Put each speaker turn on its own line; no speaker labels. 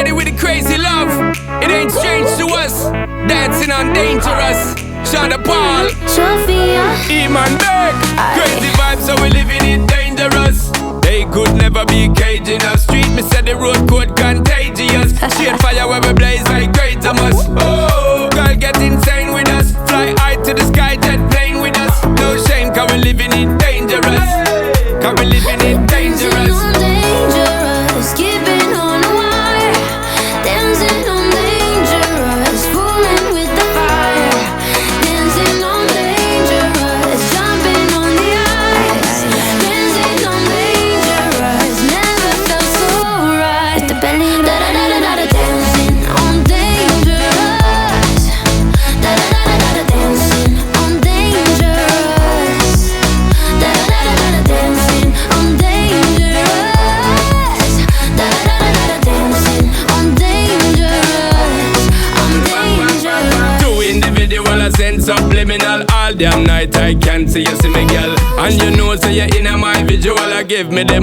steady with the crazy love. It ain't strange to us, dancing on dangerous. Shonda Paul,
Sophia,
Eman Beck. Crazy vibes, so we living it dangerous. They could never be caging us. Street, me said the road code contagious. Shade fire where we blaze like great Thomas. Oh, girl get insane with us. Fly high to the sky, jet plane with us. No shame, cause we living it dangerous. Cause we living it dangerous.
dangerous, keeping on the wire, dancing on dangerous, fooling with the fire, dancing on dangerous, jumping on the ice, dancing on dangerous, never felt so right. With the belly, da da da da da, dancing on dangerous, da da da da da, dancing on dangerous, da da da da da, dancing on dangerous, da da da da da, dancing on dangerous, on dangerous.
Doing the video I send subliminal. All damn night I can't see you see me girl. And you know say you're in my visual. I give me them